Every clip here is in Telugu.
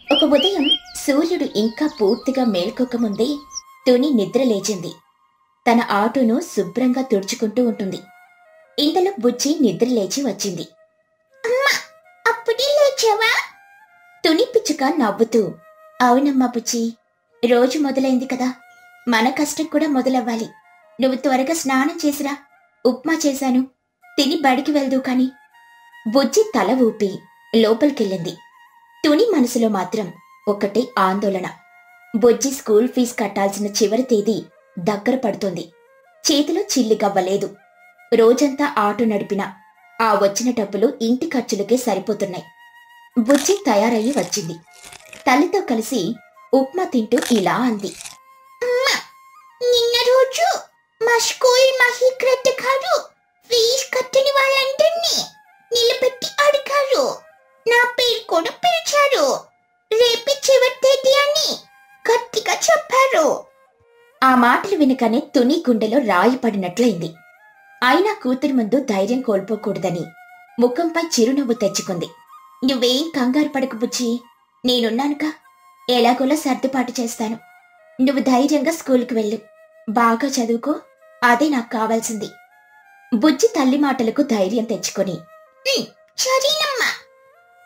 ఒక ఉదయం సూర్యుడు ఇంకా పూర్తిగా మేల్కొకముందే తుని నిద్ర లేచింది. తన ఆటోను శుభ్రంగా తుడుచుకుంటూ ఉంటుంది. ఇంతలో బుజ్జి నిద్ర లేచి వచ్చింది. అమ్మా, అప్పుడే లేచావా? తుని పిచ్చుక నవ్వుతూ, అవునమ్మా బుజ్జి, రోజు మొదలైంది కదా, మన కష్టం కూడా మొదలవ్వాలి. నువ్వు త్వరగా స్నానం చేసిరా, ఉప్మా చేశాను, తిని బడికి వెళ్దు కాని. బుజ్జి తల ఊపి లోపలికెళ్ళింది. తుని మనసులో మాత్రం ఒకటే ఆందోళన. బుజ్జి స్కూల్ ఫీజు కట్టాల్సిన చివరి తేదీ దగ్గర పడుతోంది. చేతిలో చిల్లిగవ్వలేదు. రోజంతా ఆటో నడిపినా ఆ వచ్చిన డబ్బులు ఇంటి ఖర్చులకే సరిపోతున్నాయి. బుజ్జి తయారయ్యి వచ్చింది. తల్లితో కలిసి ఉప్మా తింటూ ఇలా అంది. నిన్న రోజు మా స్కూల్ మహీకృత గారు ఫీజు కట్టని వాళ్ళందరినీ నిలబెట్టి అడిగారు. నా పేరు కూడా పిలిచారు. రేపే చివరి తేదీ అని గట్టిగా చెప్పారు. ఆ మాటలు వినకనే తుని గుండెలో రాయి పడినట్లయింది. అయినా కూతురి ముందు ధైర్యం కోల్పోకూడదని ముఖంపై చిరునవ్వు తెచ్చుకుంది. నువ్వేం కంగారు పడకు బుజ్జి, నేనున్నానుగా, ఎలాగోలా సర్దుబాటు చేస్తాను. నువ్వు ధైర్యంగా స్కూల్కి వెళ్ళు, బాగా చదువుకో, అదే నాకు కావాల్సింది. బుజ్జి తల్లి మాటలకు ధైర్యం తెచ్చుకొని సరేనమ్మా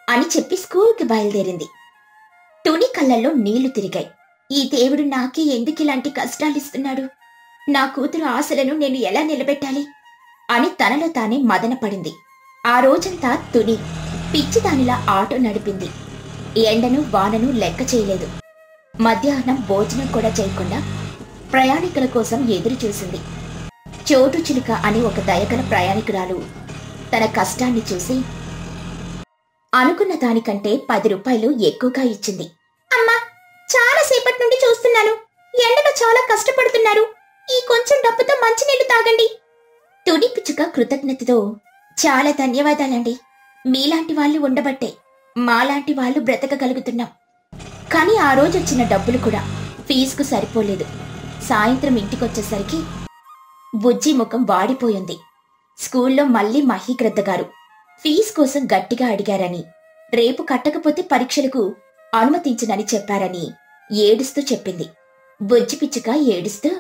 అని చెప్పి స్కూల్కి బయలుదేరింది. తుని కళ్ళల్లో నీళ్లు తిరిగాయి. ఈ దేవుడు నాకే ఎందుకిలాంటి కష్టాలిస్తున్నాడు? నా కూతురు ఆశలను నేను ఎలా నిలబెట్టాలి అని తనలో తానే మదనపడింది. ఆ రోజంతా తుని పిచ్చిదానిలా ఆటో నడిపింది. ఎండను వానను లెక్క చేయలేదు. మధ్యాహ్నం భోజనం కూడా చేయకుండా ప్రయాణికుల కోసం ఎదురు చూసింది. చోటు చిలుక అని ఒక దయగల ప్రయాణికురాలు తన కష్టాన్ని చూసి అనుకున్న దానికంటే 10 రూపాయలు ఎక్కువగా ఇచ్చింది. అమ్మా, చాలాసేపటి నుండి చూస్తున్నాను, ఎండలో చాలా కష్టపడుతున్నారు, ఈ కొంచెం డబ్బుతో మంచినీళ్లు తాగండి. తుని పిచ్చుక కృతజ్ఞతతో, చాలా ధన్యవాదాలండి, మీలాంటి వాళ్ళు ఉండబట్టే మాలాంటి వాళ్ళు బ్రతకగలుగుతున్నాం. కానీ ఆ రోజు వచ్చిన డబ్బులు కూడా ఫీజుకు సరిపోలేదు. సాయంత్రం ఇంటికొచ్చేసరికి బుజ్జి ముఖం వాడిపోయింది. స్కూల్లో మళ్లీ మహీగ్రద్ద గారు ఫీజు కోసం గట్టిగా అడిగారని, రేపు కట్టకపోతే పరీక్షలకు అనుమతించనని చెప్పారని ఏడుస్తూ చెప్పింది. బుజ్జి పిచ్చుక ఏడుస్తూ,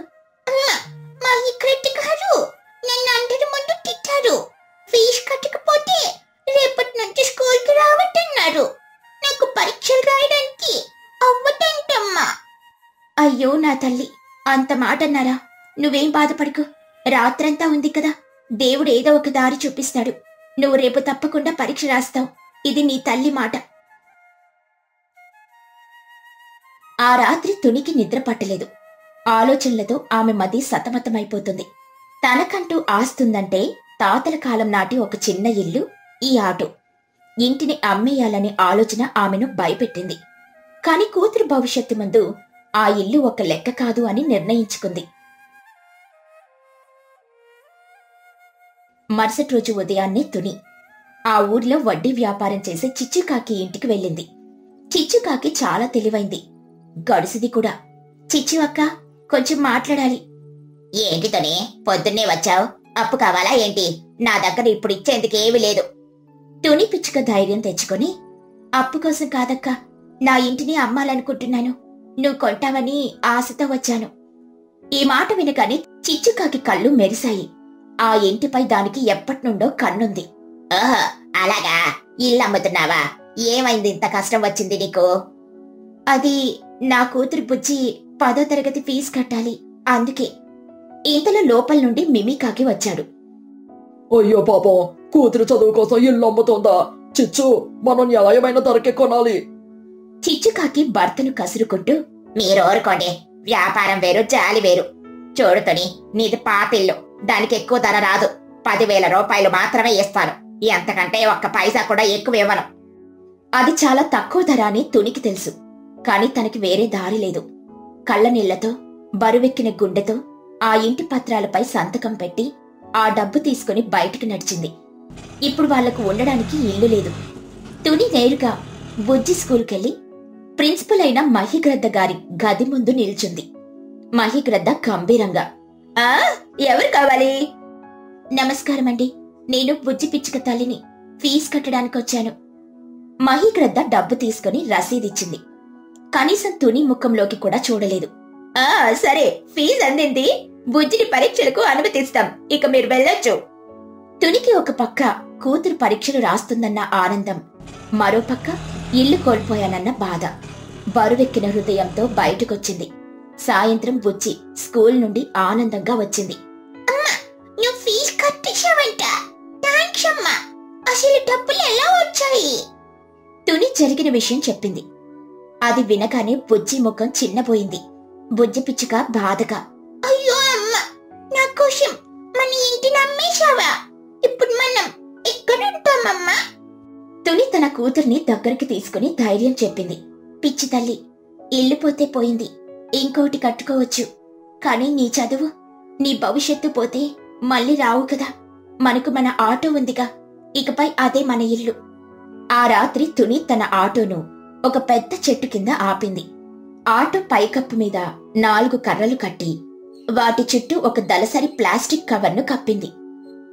ఫీజు కట్టకపోతే రేపటి నుంచి స్కూల్కి రావద్దన్నారు, నాకు పరీక్షలు రాయడానికి అవ్వదంటమ్మా. అయ్యో నా తల్లి, అంత మాట అన్నారా? నువ్వేం బాధపడకు, రాత్రంతా ఉంది కదా, దేవుడు ఏదో ఒక దారి చూపిస్తాడు. నువ్వు రేపు తప్పకుండా పరీక్ష రాస్తావు, ఇది నీ తల్లి మాట. ఆ రాత్రి తునికి నిద్ర పట్టలేదు. ఆలోచనలతో ఆమె మది సతమతమైపోతుంది. తనకంటూ ఆస్తుందంటే తాతల కాలం నాటి ఒక చిన్న ఇల్లు, ఈ ఆటో. ఇంటిని అమ్మేయాలనే ఆలోచన ఆమెను భయపెట్టింది. కాని కూతురు భవిష్యత్తు ముందు ఆ ఇల్లు ఒక లెక్క కాదు అని నిర్ణయించుకుంది. మరుసటి రోజు ఉదయాన్నే తుని ఆ ఊర్లో వడ్డీ వ్యాపారం చేసే చిచ్చుకాకి ఇంటికి వెళ్ళింది. చిచ్చుకాకి చాలా తెలివైంది, గడుసుది కూడా. చిచ్చు అక్క, కొంచెం మాట్లాడాలి. ఏంటి తుని, పొద్దున్నే వచ్చావు? అప్పు కావాలా ఏంటి? నా దగ్గర ఇప్పుడు ఇచ్చేందుకేమీ లేదు. తుని పిచ్చుక ధైర్యం తెచ్చుకొని, అప్పు కోసం కాదక్కా, నా ఇంటిని అమ్మాలనుకుంటున్నాను, నువ్వు కొంటావని ఆశతో వచ్చాను. ఈ మాట వినగానే చిచ్చుకాకి కళ్ళు మెరిశాయి. ఆ ఇంటిపై దానికి ఎప్పటినుండో కన్నుంది. ఓహో, అలాగా, ఇల్లు అమ్ముతున్నావా? ఏమైంది, ఇంత కష్టం వచ్చింది నీకు? అది నా కూతురు బుజ్జి 10వ తరగతి ఫీజు కట్టాలి, అందుకే. ఇంతలో లోపల నుండి మిమికాకి వచ్చాడు. అయ్యో పాపం, కూతురు చదువు కోసం ఇల్లు అమ్ముతోందా? చిచ్చు, మనం న్యాయమైన ధరకే కొనాలి. చిచ్చుకాకి భర్తను కసురుకుంటూ, మీరు ఊరుకోండి, వ్యాపారం వేరు, జాలి వేరు. చూడుతోని, నీది పాతిల్లు, దానికి ఎక్కువ ధర రాదు. 10,000 రూపాయలు మాత్రమే ఇస్తాను, ఎంతకంటే ఒక్క పైసా కూడా ఎక్కువ ఇవ్వను. అది చాలా తక్కువ ధర అని తునికి తెలుసు. కాని తనకి వేరే దారి లేదు. కళ్ళ నీళ్లతో, బరువెక్కిన గుండెతో ఆ ఇంటి పత్రాలపై సంతకం పెట్టి ఆ డబ్బు తీసుకుని బయటికి నడిచింది. ఇప్పుడు వాళ్లకు ఉండడానికి ఇల్లు లేదు. తుని నేరుగా బుజ్జి స్కూల్కెళ్లి ప్రిన్సిపల్ అయిన మహీగ్రద్ద గారి గది ముందు నిల్చుంది. మహీగ్రద్ద గంభీరంగా, ఎవరు కావాలి? నమస్కారమండి, నేను బుజ్జి పిచ్చుక తల్లిని, ఫీజు కట్టడానికొచ్చాను. మహీగ్రద్ద డబ్బు తీసుకుని రసీదిచ్చింది. కనీసం తుని ముఖంలోకి కూడా చూడలేదు. సరే, ఫీజు అందింది. బుజ్జిని పరీక్షలకు అనుమతిస్తాం. ఇక మీరు వెళ్ళొచ్చు. తునికి ఒక పక్క కూతురు పరీక్షలు రాస్తుందన్న ఆనందం, మరోపక్క ఇల్లు కోల్పోయానన్న బాధ. బరువెక్కిన హృదయంతో బయటకొచ్చింది. సాయంత్రం బుజ్జి స్కూల్ నుండి ఆనందంగా వచ్చింది. అమ్మా, నువ్వు ఫీజు కట్టేశావంట. థాంక్స్ అమ్మా. అసలు డబ్బులు ఎలా వచ్చాయి? తుని జరిగిన విషయం చెప్పింది. అది వినగానే బుజ్జి ముఖం చిన్నపోయింది. బుజ్జి పిచ్చుక బాధగా, అయ్యో అమ్మ, నా కోసం మన ఇంటిని అమ్మేశావా? ఇప్పుడు మనం ఎక్కడుంటామమ్మా? తుని తన కూతుర్ని దగ్గరికి తీసుకుని ధైర్యం చెప్పింది. పిచ్చి తల్లి, ఇల్లు పోతే పోయింది, ఇంకోటి కట్టుకోవచ్చు. కానీ నీ చదువు, నీ భవిష్యత్తు పోతే మళ్ళీ రావు కదా. మనకు మన ఆటో ఉందిగా, ఇకపై అదే మన ఇల్లు. ఆ రాత్రి తుని తన ఆటోను ఒక పెద్ద చెట్టు కింద ఆపింది. ఆటో పైకప్పు మీద 4 కర్రలు కట్టి వాటి చుట్టూ ఒక దళసరి ప్లాస్టిక్ కవర్ను కప్పింది.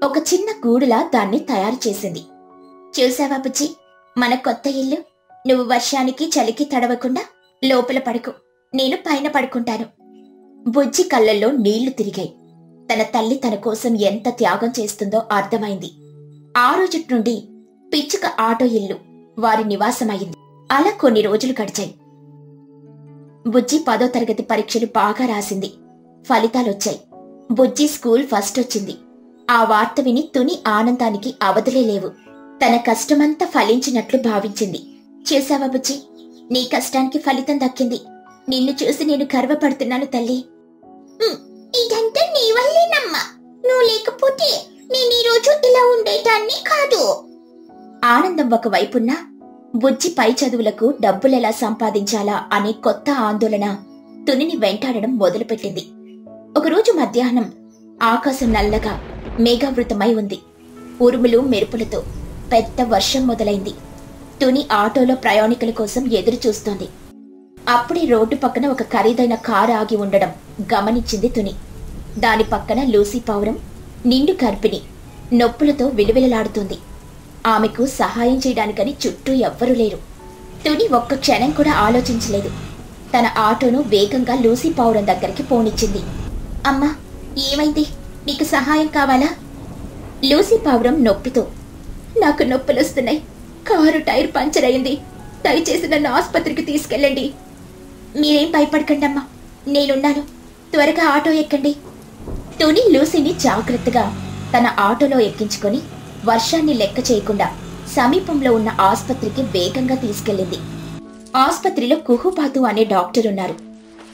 ఒక చిన్న గూడులా దాన్ని తయారు చేసింది. చూసావా బుజ్జి, మన కొత్త ఇల్లు. నువ్వు వర్షానికి చలికి తడవకుండా లోపల పడుకో, నేను పైన పడుకుంటాను. బుజ్జి కళ్ళల్లో నీళ్లు తిరిగాయి. తన తల్లి తన కోసం ఎంత త్యాగం చేస్తుందో అర్థమైంది. ఆ రోజు నుండి పిచ్చుక ఆటో ఇల్లు వారి నివాసమైంది. అలా కొన్ని రోజులు గడిచాయి. బుజ్జి 10వ తరగతి పరీక్షలు బాగా రాసింది. ఫలితాలొచ్చాయి. బుజ్జి స్కూల్ ఫస్ట్ వచ్చింది. ఆ వార్త విని తుని ఆనందానికి అవధులే లేవు. తన కష్టమంతా ఫలించినట్లు భావించింది. చూసావా బుజ్జి, నీ కష్టానికి ఫలితం దక్కింది. నిన్ను చూసి నేను గర్వపడుతున్నాను తల్లి. ఇదంతా నీ వల్లేనమ్మా. నువ్వు లేకపోతే నేను ఈ రోజు ఇలా ఉండేదాన్ని కాదు. ఆనందం ఒకవైపున్నా, బుజ్జి పై చదువులకు డబ్బులెలా సంపాదించాలా అనే కొత్త ఆందోళన తునిని వెంటాడడం మొదలుపెట్టింది. ఒకరోజు మధ్యాహ్నం ఆకాశం నల్లగా మేఘావృతమై ఉంది. ఉరుములు మెరుపులతో పెద్ద వర్షం మొదలైంది. తుని ఆటోలో ప్రయాణికుల కోసం ఎదురు చూస్తోంది. అప్పుడే రోడ్డు పక్కన ఒక ఖరీదైన కారు ఆగి ఉండడం గమనించింది తుని. దాని పక్కన లూసీ పావురం నిండు గర్భిణి నొప్పులతో విలువిలలాడుతుంది. ఆమెకు సహాయం చేయడానికని చుట్టూ ఎవ్వరూ లేరు. తుని ఒక్క క్షణం కూడా ఆలోచించలేదు. తన ఆటోను వేగంగా లూసీ పావురం దగ్గరికి పోనిచ్చింది. అమ్మా, ఏమైంది? నీకు సహాయం కావాలా? లూసీ పావురం నొప్పితో, నాకు నొప్పులొస్తున్నాయి. కారు టైర్ పంచర్ అయింది. దయచేసి నన్ను ఆసుపత్రికి తీసుకెళ్ళండి. మీరేం భయపడకండమ్మా, నేనున్నాను. త్వరగా ఆటో ఎక్కండి. తుని లూసీని జాగ్రత్తగా తన ఆటోలో ఎక్కించుకొని వర్షాన్ని లెక్క చేయకుండా సమీపంలో ఉన్న ఆసుపత్రికి వేగంగా తీసుకెళ్లింది. ఆసుపత్రిలో కుహుబాతు అనే డాక్టర్ ఉన్నారు.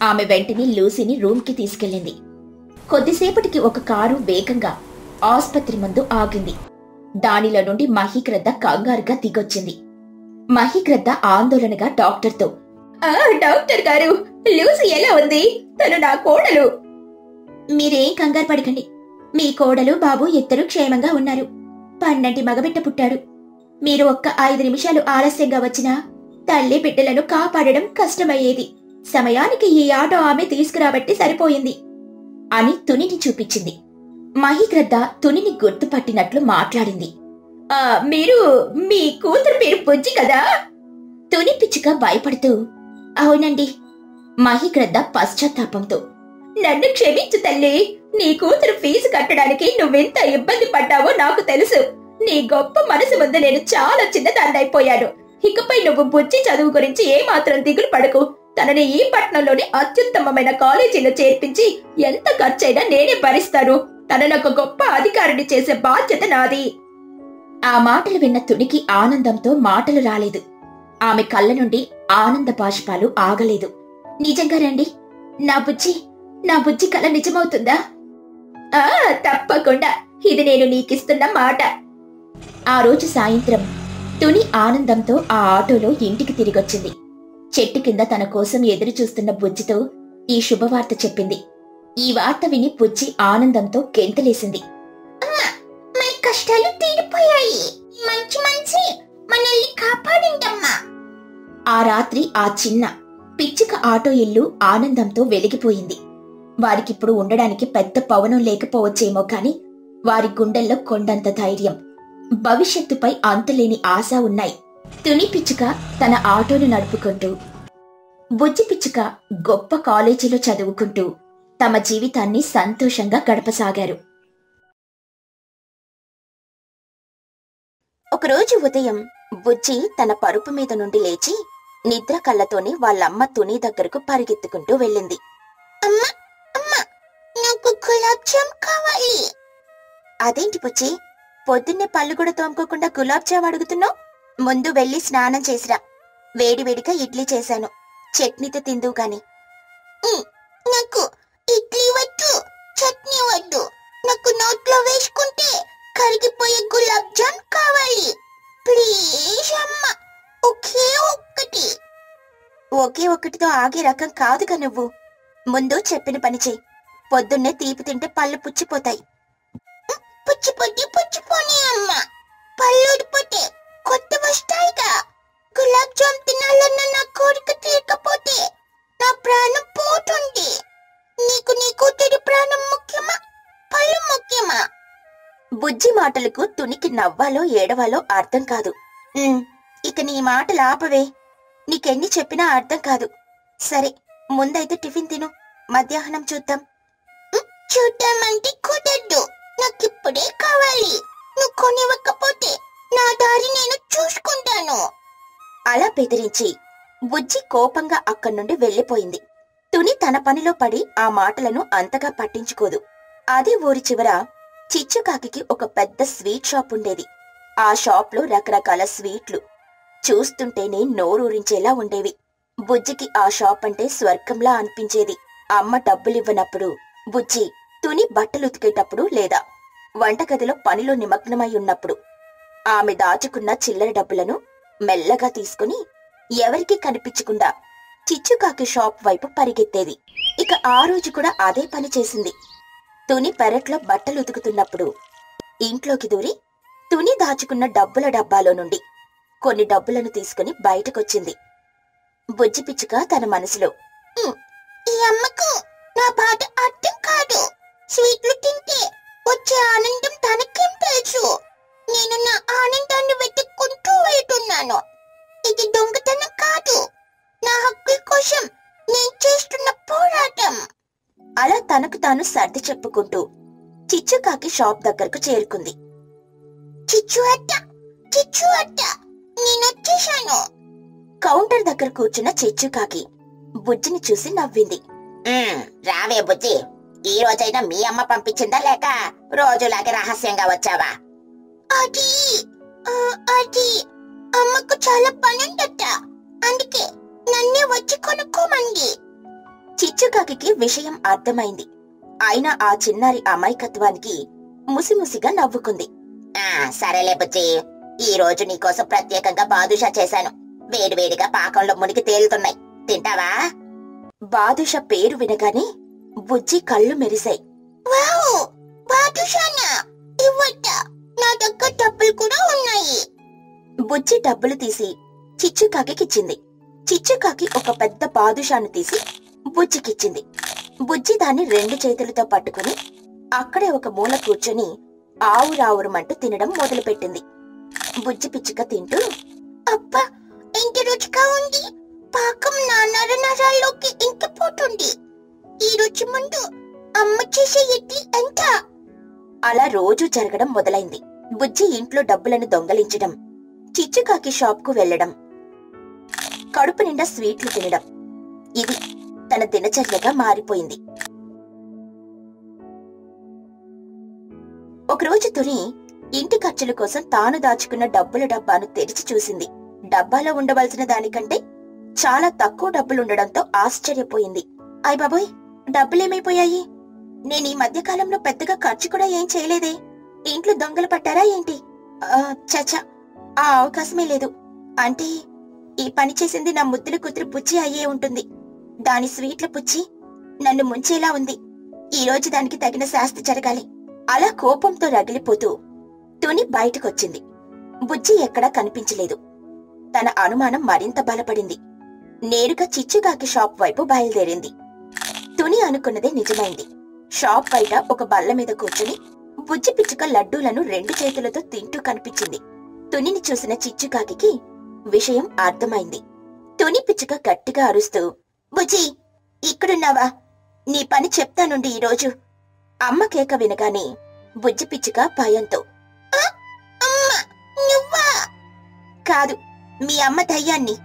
ఆమె వెంటనే లూసీని రూమ్కి తీసుకెళ్లింది. కొద్దిసేపటికి ఒక కారు వేగంగా ఆసుపత్రి ముందు ఆగింది. దానిలో నుండి మహిగ్రద్ద కంగారుగా దిగొచ్చింది. మహిగ్రద్ద ఆందోళనగా డాక్టర్తో, డాక్టర్ గారు, లూసీ ఎలా ఉంది? తను నా కోడలు. మీరేం కంగారు పడకండి. మీ కోడలు బాబు ఇద్దరు క్షేమంగా ఉన్నారు. పన్నంటి మగబిడ్డ పుట్టాడు. మీరు ఒక్క 5 నిమిషాలు ఆలస్యంగా వచ్చినా తల్లి బిడ్డలను కాపాడడం కష్టమయ్యేది. సమయానికి ఈ ఆటో ఆమె తీసుకురాబట్టి సరిపోయింది అని తునిని చూపించింది. మహిగ్రద్ద తునిని గుర్తుపట్టినట్లు మాట్లాడింది. మీరు మీ కూతురు పేరు బుజ్జి కదా? తుని పిచ్చుక భయపడుతూ, అవునండి. మహిగ్రద్ద పశ్చాత్తాపంతో, నన్ను క్షమించు తల్లి. నీ కూతురు ఫీజు కట్టడానికి నువ్వెంత ఇబ్బంది పడ్డావో నాకు తెలుసు. నీ గొప్ప మనసు ముందు నేను చాలా చిన్నదాన్నైపోయాను. ఇకపై నువ్వు బుజ్జి చదువు గురించి ఏమాత్రం దిగులు పడకు. తనని ఈ పట్టణంలోని అత్యుత్తమమైన కాలేజీలో చేర్పించి ఎంత ఖర్చైనా నేనే భరిస్తాను. తనను ఒక గొప్ప అధికారిని చేసే బాధ్యత నాది. ఆ మాటలు విన్న తునికి ఆనందంతో మాటలు రాలేదు. ఆమె కళ్ళ నుండి ఆనంద బాష్పాలు ఆగలేదు. నిజంగా రండి, నా బుజ్జి కల నిజమవుతుందా? తప్పకుండా. ఇది నేను నీకిస్తున్న మాట. ఆ రోజు సాయంత్రం తుని ఆనందంతో ఆ ఆటోలో ఇంటికి తిరిగొచ్చింది. చెట్టు కింద తన కోసం ఎదురు చూస్తున్న బుజ్జితో ఈ శుభవార్త చెప్పింది. ఈ వార్త విని బుజ్జి ఆనందంతో గెంతులేసింది. మన కష్టాలు తీరిపోయాయి. మంచి మంచి మనల్ని కాపాడిందమ్మా. ఆ రాత్రి ఆ చిన్న పిచ్చుక ఆటో ఇల్లు ఆనందంతో వెలిగిపోయింది. వారికిప్పుడు ఉండడానికి పెద్ద భవనం లేకపోవచ్చేమో కాని వారి గుండెల్లో కొండంత ధైర్యం, భవిష్యత్తుపై అంతులేని ఆశ ఉన్నాయి. తుని పిచ్చుక తన ఆటోను నడుపుకుంటూ బుజ్జి పిచ్చుక గొప్ప కాలేజీలో చదువుకుంటూ తమ జీవితాన్ని సంతోషంగా గడపసాగారు. ఒకరోజు ఉదయం బుజ్జి తన పరుపు మీద నుండి లేచి నిద్ర కళ్ళతోని వాళ్ళమ్మ తుని దగ్గరకు పరిగెత్తుకుంటూ వెళ్ళింది. అమ్మా అమ్మా, నాకు గులాబ్ జామ్ కావాలి. అదేంటి బుజ్జి, పొద్దున్నే పళ్ళు కూడా తోముకోకుండా గులాబ్ జామ్ అడుగుతున్నావు? ముందు వెళ్ళి స్నానం చేసిరా. వేడివేడిగా ఇడ్లీ చేశాను, చట్నీతో తిందువు గాని. నాకు ఇడ్లీ వద్దు, చట్నీ వద్దు. నాకు నోట్లో వేసుకుంటే కరిగిపోయే గులాబ్ జామ్ కావాలి. ప్లీజ్ అమ్మా, ఒకే ఒక్కటి. ఒకే ఒక్కటితో ఆగే రకం కాదుగా నువ్వు. ముందు చెప్పిన పని చెయ్యి. పొద్దున్నే తీపి తింటే పళ్ళు పుచ్చిపోతాయి. పుచ్చిపోని అమ్మా, పళ్ళు ఊడిపోతే కొత్త వస్తాయిగా. గులాబ్ జామ్ తినాలన్న నా కోరిక తీరకపోతే నా ప్రాణం పోతుంది. నీకు నీ కూతురి ప్రాణం ముఖ్యమా, పళ్ళు ముఖ్యమా? బుజ్జి మాటలకు తునికి నవ్వాలో ఏడవాలో అర్థం కాదు. ఇక నీ మాటలు ఆపవే, నీకెన్ని చెప్పినా అర్థం కాదు. సరే, ముందైతే టిఫిన్ తిను, మధ్యాహ్నం చూద్దాం. చూద్దామంటే కుదరదు, నాకిప్పుడే కావాలి. నువ్వు కొనివ్వకపోతే నా దారి నేను చూసుకుంటాను. అలా బెదిరించి బుజ్జి కోపంగా అక్కడి నుండి వెళ్లిపోయింది. తుని తన పనిలో పడి ఆ మాటలను అంతగా పట్టించుకోదు. అదే ఊరి చివర చిచ్చుకాకి ఒక పెద్ద స్వీట్ షాప్ ఉండేది. ఆ షాప్లో రకరకాల స్వీట్లు చూస్తుంటేనే నోరూరించేలా ఉండేవి. బుజ్జికి ఆ షాప్ అంటే స్వర్గంలా అనిపించేది. అమ్మ డబ్బులివ్వనప్పుడు బుజ్జి తుని బట్టలు ఉతికేటప్పుడు లేదా వంటగదిలో పనిలో నిమగ్నమై ఉన్నప్పుడు ఆమె దాచుకున్న చిల్లర డబ్బులను మెల్లగా తీసుకుని ఎవరికీ కనిపించకుండా చిచ్చుకాకి షాప్ వైపు పరిగెత్తేది. ఇక ఆ రోజు కూడా అదే పని చేసింది. తుని పెరట్లో బట్టలు ఉతుకుతున్నప్పుడు ఇంట్లోకి దూరి తుని దాచుకున్న డబ్బుల డబ్బాలో నుండి కొన్ని డబ్బులను తీసుకుని బయటకొచ్చింది. బుజ్జి పిచ్చుక తన మనసులో, ఈ అమ్మకు నా బాధ అర్థం కాదు. స్వీట్లు తింటే వచ్చే ఆనందం తనకేం తెలుసు. నేను నా ఆనందాన్ని వెతుక్కుంటూ వెళ్తున్నాను. ఇది దొంగతనం కాదు, నా హక్కుల కోసం నేను చేస్తున్న పోరాటం. అలా తనకు తాను సర్ది చెప్పుకుంటూ చిచ్చుకాకి షాప్ దగ్గరకు చేరుకుంది. చిచ్చు అత్త, నేనొచ్చేశాను. కౌంటర్ దగ్గర కూర్చున్న చిచ్చుకాకి బుజ్జిని చూసి నవ్వింది. రావే బుజ్జి, ఈ రోజైనా మీ అమ్మ పంపించిందా లేక రోజులాగే రహస్యంగా వచ్చావా? అది అమ్మకు చాలా పనుందట, అందుకే నన్నే వచ్చి కొనుక్కోమంది. చిచ్చుకాకి విషయం అర్థమైంది. అయినా ఆ చిన్నారి అమాయకత్వానికి ముసిముసిగా నవ్వుకుంది. సరేలే బుజ్జి, ఈ రోజు నీకోసం ప్రత్యేకంగా బాదుషా చేశాను. వేడివేడిగా పాకంలో మునిగి తేలుతున్నాయి, తింటావా? బాదుషా పేరు వినగానే బుజ్జి కళ్ళు మెరిశాయి. నా దగ్గర డబ్బులు కూడా ఉన్నాయి. బుజ్జి డబ్బులు తీసి చిచ్చుకాకిచ్చింది. చిచ్చుకాకి ఒక పెద్ద బాదుషాను తీసి బుజ్జికిచ్చింది. బుజ్జి దాన్ని 2 చేతులతో పట్టుకుని అక్కడే ఒక మూల కూర్చొని ఆవురావురమంటూ తినడం మొదలుపెట్టింది. బుజ్జి పిచ్చుక తింటూ, అబ్బా ఎంత రుచిగా ఉంది, పాకం నా నరనరాల్లోకి ఇంకిపోతుంది. ఈ రుచి ముందు అమ్మ చేసే ఇడ్లీ ఎంత. అలా రోజూ జరగడం మొదలైంది. బుజ్జి ఇంట్లో డబ్బులను దొంగలించడం, చిచ్చుకాకి షాప్కు వెళ్లడం, కడుపు నిండా స్వీట్లు తినడం, ఇది తన దినచర్యగా మారిపోయింది. ఒకరోజు తుని ఇంటి ఖర్చుల కోసం తాను దాచుకున్న డబ్బుల డబ్బాను తెరిచి చూసింది. డబ్బాలో ఉండవలసిన దానికంటే చాలా తక్కువ డబ్బులుండడంతో ఆశ్చర్యపోయింది. అయ్ బాబోయ్, డబ్బులేమైపోయాయి? నేను ఈ మధ్యకాలంలో పెద్దగా ఖర్చు కూడా ఏం చేయలేదే. ఇంట్లో దొంగలు పట్టారా ఏంటి? చచ్చా, ఆ అవకాశమే లేదు. అంటే ఈ పని చేసింది నా ముద్దుల కూతురు బుజ్జి అయ్యే ఉంటుంది. దాని స్వీట్ల పుచ్చి నన్ను ముంచేలా ఉంది. ఈ రోజు దానికి తగిన శాస్తి జరగాలి. అలా కోపంతో రగిలిపోతూ తుని బయటకొచ్చింది. బుజ్జి ఎక్కడా కనిపించలేదు. తన అనుమానం మరింత బలపడింది. నేరుగా చిచ్చుకాకి షాప్ వైపు బయలుదేరింది. తుని అనుకున్నదే నిజమైంది. షాప్ బయట ఒక బల్ల మీద కూర్చుని బుజ్జి పిచ్చుక లడ్డూలను 2 చేతులతో తింటూ కనిపించింది. తునిని చూసిన చిచ్చుకాకి విషయం అర్థమైంది. తుని పిచ్చుక గట్టిగా అరుస్తూ బుజ్జి, ఇక్కడున్నావా? నీ పని చెప్తానుండి ఈరోజు. అమ్మ కేక వినగానే బుజ్జి పిచ్చుక భయంతో, కాదు, మీ అమ్మ దయ్యాన్ని.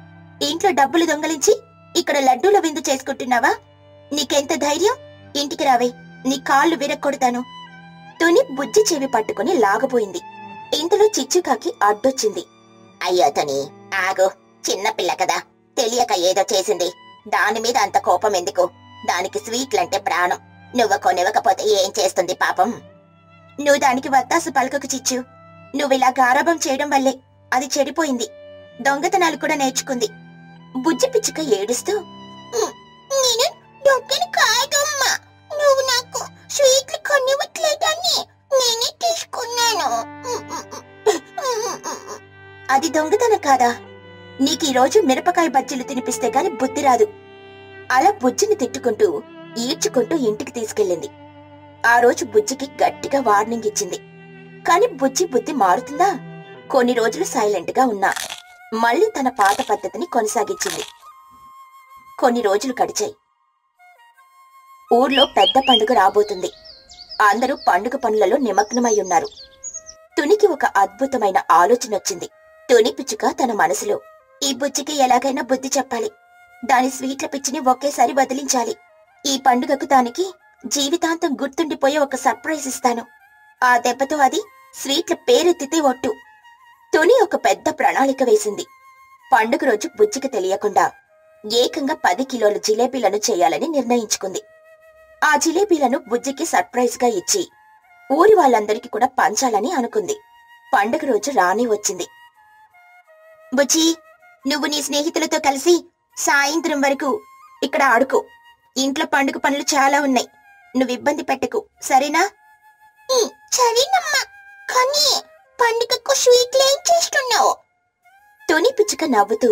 ఇంట్లో డబ్బులు దొంగలించి ఇక్కడ లడ్డూల విందు చేసుకుంటున్నావా? నీకెంత ధైర్యం? ఇంటికి రావే, నీ కాళ్ళు విరక్కొడతాను. తుని బుజ్జి చెవి పట్టుకుని లాగబోయింది. ఇంతలో చిచ్చుకాకి అడ్డొచ్చింది. అయ్యో తుని, ఆగు, చిన్నపిల్ల కదా, తెలియక ఏదో చేసింది. దాని మీద అంత కోపం ఎందుకు? దానికి స్వీట్లంటే ప్రాణం. నువ్వు కొనివ్వకపోతే ఏం చేస్తుంది పాపం? నువ్వు దానికి వత్తాసు పలకకు చిచ్చు. నువ్విలా గారాబం చేయడం వల్లే అది చెడిపోయింది. దొంగతనాలు కూడా నేర్చుకుంది. బుజ్జి పిచ్చుక ఏడుస్తూ, నేను దొంగని కాదమ్మా, నువ్వు నాకు స్వీట్లు కొనివ్వట్లేదని నేనే తీసుకున్నాను. అది దొంగతనం కాదా? నీకీరోజు మిరపకాయ బజ్జీలు తినిపిస్తే గాని బుద్ధి రాదు. అలా బుజ్జిని తిట్టుకుంటూ ఈడ్చుకుంటూ ఇంటికి తీసుకెళ్ళింది. ఆ రోజు బుజ్జికి గట్టిగా వార్నింగ్ ఇచ్చింది. కాని బుజ్జి బుద్ధి మారుతుందా? కొన్ని రోజులు సైలెంట్ గా ఉన్నా మళ్ళీ తన పాత పద్ధతిని కొనసాగించింది. కొన్ని రోజులు గడిచాయి. ఊర్లో పెద్ద పండుగ రాబోతుంది. అందరూ పండుగ పనులలో నిమగ్నమై ఉన్నారు. తునికి ఒక అద్భుతమైన ఆలోచనొచ్చింది. తుని పిచ్చుక తన మనసులో, ఈ బుజ్జికి ఎలాగైనా బుద్ధి చెప్పాలి. దాని స్వీట్ల పిచ్చిని ఒకేసారి వదిలించాలి. ఈ పండుగకు దానికి జీవితాంతం గుర్తుండిపోయే ఒక సర్ప్రైజ్ ఇస్తాను. ఆ దెబ్బతో అది స్వీట్ల పేరెత్తితే ఒట్టు. తుని ఒక పెద్ద ప్రణాళిక వేసింది. పండుగ రోజు బుజ్జికి తెలియకుండా ఏకంగా 10 కిలోల జిలేబీలను చేయాలని నిర్ణయించుకుంది. ఆ జిలేబీలను బుజ్జికి సర్ప్రైజ్ గా ఇచ్చి ఊరి వాళ్ళందరికీ కూడా పంచాలని అనుకుంది. పండుగ రోజు రానే వచ్చింది. బుజ్జి, నువ్వు నీ స్నేహితులతో కలిసి సాయంత్రం వరకు ఇక్కడ ఆడుకో. ఇంట్లో పండుగ పనులు చాలా ఉన్నాయి. నువ్వు ఇబ్బంది పెట్టకు, సరేనా? సరేనమ్మా, కానీ పండుగకు స్వీట్లు ఏం చేస్తున్నావు? తుని పిచ్చుక నవ్వుతూ,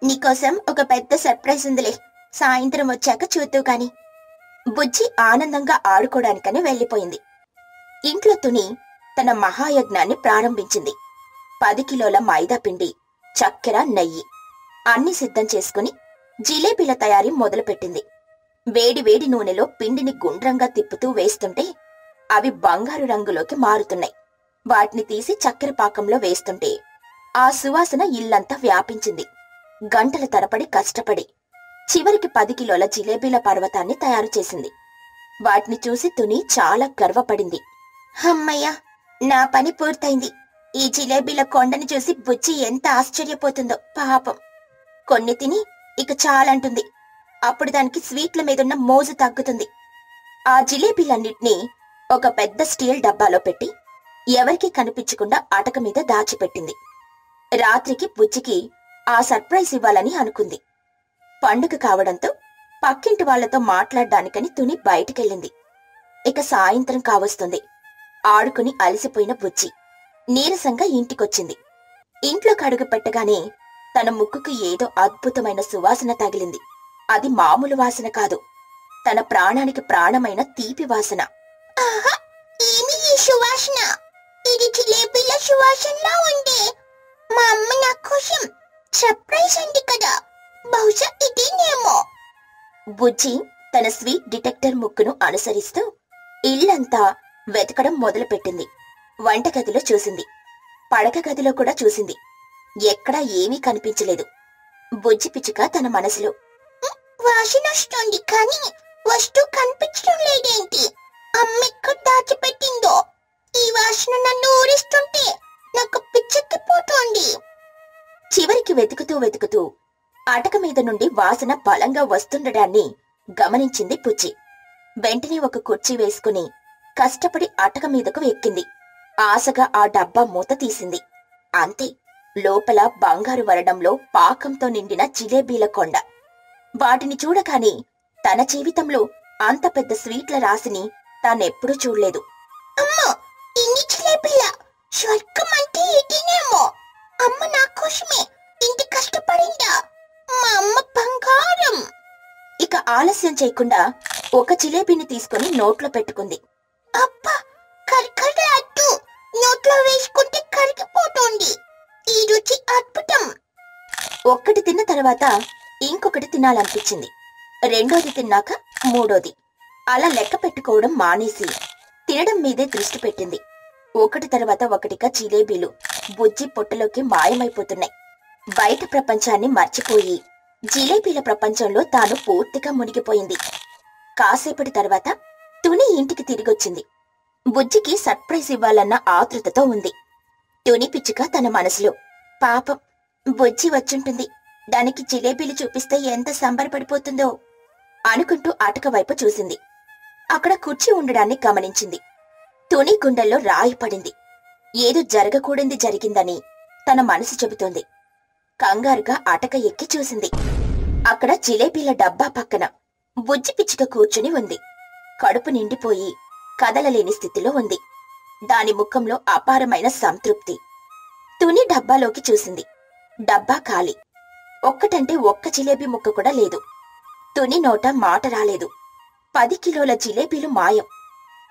నీకోసం ఒక పెద్ద సర్ప్రైజ్ ఉందిలే, సాయంత్రం వచ్చాక చూద్దు కాని. బుజ్జి ఆనందంగా ఆడుకోవడానికని వెళ్లిపోయింది. ఇంట్లో తుని తన మహాయజ్ఞాన్ని ప్రారంభించింది. 10 కిలోల మైదా పిండి, చక్కెర, నెయ్యి అన్ని సిద్ధం చేసుకుని జిలేబీల తయారీ మొదలుపెట్టింది. వేడి వేడి నూనెలో పిండిని గుండ్రంగా తిప్పుతూ వేస్తుంటే అవి బంగారు రంగులోకి మారుతున్నాయి. వాటిని తీసి చక్కెర పాకంలో వేస్తుంటే ఆ సువాసన ఇల్లంతా వ్యాపించింది. గంటల తరబడి కష్టపడి చివరికి 10 కిలోల జిలేబీల పర్వతాన్ని తయారు చేసింది. వాటిని చూసి తుని చాలా గర్వపడింది. అమ్మయ్యా, నా పని పూర్తయింది. ఈ జిలేబీల కొండని చూసి బుజ్జి ఎంత ఆశ్చర్యపోతుందో పాపం. కొన్ని తిని ఇక చాలంటుంది. అప్పుడు దానికి స్వీట్ల మీదున్న మోజు తగ్గుతుంది. ఆ జిలేబీలన్నిటినీ ఒక పెద్ద స్టీల్ డబ్బాలో పెట్టి ఎవరికీ కనిపించకుండా అటక మీద దాచిపెట్టింది. రాత్రికి బుజ్జికి ఆ సర్ప్రైజ్ ఇవ్వాలని అనుకుంది. పండుగ కావడంతో పక్కింటి వాళ్లతో మాట్లాడ్డానికని తుని బయటికెళ్ళింది. ఇక సాయంత్రం కావస్తుంది. ఆడుకుని అలసిపోయిన బుజ్జి నీరసంగా ఇంటికొచ్చింది. ఇంట్లో కడుగు పెట్టగానే తన ముక్కుకు ఏదో అద్భుతమైన సువాసన తగిలింది. అది మామూలు వాసన కాదు, తన ప్రాణానికి ప్రాణమైన తీపి వాసన. ఆహా, ఏమి ఈ సువాసన? ఇది జిలేబీల సువాసనలా ఉంది. మా అమ్మ నా కోసం సర్ప్రైజ్ అంది కదా, బహుశా ఇదేనేమో. బుజ్జి తన స్వీట్ డిటెక్టర్ ముక్కును అనుసరిస్తూ ఇల్లంతా వెతకడం మొదలుపెట్టింది. వంటగదిలో చూసింది, పడక గదిలో కూడా చూసింది. ఎక్కడా ఏమీ కనిపించలేదు. బుజ్జి పిచ్చుక తన మనసులో, వాసనొస్తుంది కానీ వస్తువు కనిపించడం లేదేంటి? అమ్మెక్కడ దాచిపెట్టిందో? ఈ వాసన నన్ను ఊరిస్తుంటే నాకు పిచ్చెక్కిపోతోంది. చివరికి వెతుకుతూ అటక మీద నుండి వాసన బలంగా వస్తుండడాన్ని గమనించింది బుజ్జి. వెంటనే ఒక కుర్చీ వేసుకుని కష్టపడి అటక మీదకు ఎక్కింది. ఆశగా ఆ డబ్బా మూత తీసింది. అంతే, లోపల బంగారు వరడంలో పాకంతో నిండిన జిలేబీల కొండ. వాటిని చూడగానే తన జీవితంలో అంత పెద్ద స్వీట్ల రాశిని తానెప్పుడూ చూడలేదు. అమ్మో, ఇన్ని జిలేబీలా? స్వర్గం అంటే ఇదేనేమో. అమ్మ నా కోసమే ఇంత కష్టపడిందా? మా అమ్మ బంగారం. ఇక ఆలస్యం చేయకుండా ఒక జిలేబీని తీసుకుని నోట్లో పెట్టుకుంది. అబ్బా, కరకరలాడుతూ నోట్లో వేసుకుంటే కరిగిపోతోంది. ఈ రుచి అద్భుతం. ఒక్కటి తిన్న తర్వాత ఇంకొకటి తినాలనిపించింది. రెండోది తిన్నాక మూడోది. అలా లెక్క పెట్టుకోవడం మానేసి తినడం మీదే దృష్టి పెట్టింది. ఒకటి తర్వాత ఒకటిగా జిలేబీలు బుజ్జి పొట్టలోకి మాయమైపోతున్నాయి. బయట ప్రపంచాన్ని మర్చిపోయి జిలేబీల ప్రపంచంలో తాను పూర్తిగా మునిగిపోయింది. కాసేపటి తర్వాత తుని ఇంటికి తిరిగొచ్చింది. బుజ్జికి సర్ప్రైజ్ ఇవ్వాలన్న ఆతృతతో ఉంది. తుని పిచ్చుక తన మనసులో, పాపం బుజ్జి వచ్చుంటుంది, దానికి జిలేబీలు చూపిస్తే ఎంత సంబరపడిపోతుందో అనుకుంటూ అటక వైపు చూసింది. అక్కడ కుర్చీ ఉండడాన్ని గమనించింది. తుని గుండెల్లో రాయి పడింది. ఏదో జరగకూడనిది జరిగిందని తన మనసు చెబుతోంది. కంగారుగా అటక ఎక్కి చూసింది. అక్కడ జిలేబీల డబ్బా పక్కన బుజ్జి పిచ్చుక కూర్చుని ఉంది. కడుపు నిండిపోయి కదలలేని స్థితిలో ఉంది. దాని ముఖంలో అపారమైన సంతృప్తి. తుని డబ్బాలోకి చూసింది. డబ్బా ఖాళీ. ఒక్కటంటే ఒక్క జిలేబీ ముక్క కూడా లేదు. తుని నోట మాట రాలేదు. 10 కిలోల జిలేబీలు మాయం.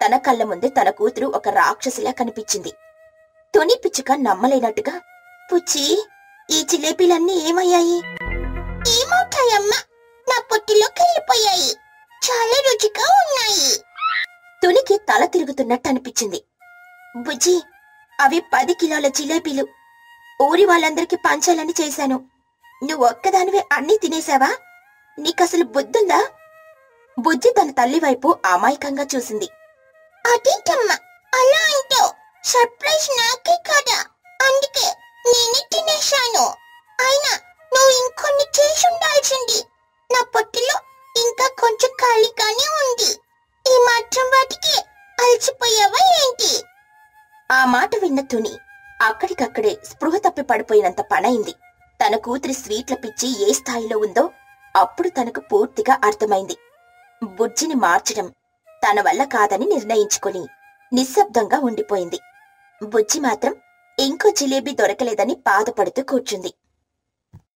తన కళ్ళ ముందే తన కూతురు ఒక రాక్షసిలా కనిపించింది. తుని పిచ్చుక నమ్మలేనట్టుగా, పుచ్చి, ఈ జిలేబీలన్నీ ఏమయ్యాయి? ఏమవుతాయమ్మా, నా పొట్టిలోకి వెళ్ళిపోయాయి, చాలా రుచిగా ఉన్నాయి. తునికి తల తిరుగుతున్నట్టు అనిపించింది. బుజ్జి, అవి 10 కిలోల జిలేబీలు. ఊరి వాళ్ళందరికీ పంచాలని చేశాను. నువ్వు ఒక్కదానివే అన్నీ తినేశావా? నీకసలు బుద్ధుందా? బుజ్జి తన తల్లి వైపు అమాయకంగా చూసింది. అదేంటమ్మా అలా అంటావు? సర్ప్రైజ్ నాకే కదా, అందుకే నేనే తినేశాను. అయినా నువ్వు ఇంకొన్ని చేసి ఉండాల్సింది. నా పొట్టిలో ఇంకా కొంచెం ఖాళీగానే ఉంది. ఈ మాత్రం వాటికి అలసిపోయావా ఏంటి? ఆ మాట విన్న తుని అక్కడికక్కడే స్పృహ తప్పి పడిపోయినంత పనైంది. తన కూతురి స్వీట్ల పిచ్చి ఏ స్థాయిలో ఉందో అప్పుడు తనకు పూర్తిగా అర్థమైంది. బుజ్జిని మార్చడం తన వల్ల కాదని నిర్ణయించుకుని నిశ్శబ్దంగా ఉండిపోయింది. బుజ్జి మాత్రం ఇంకో జిలేబీ దొరకలేదని బాధపడుతూ కూర్చుంది.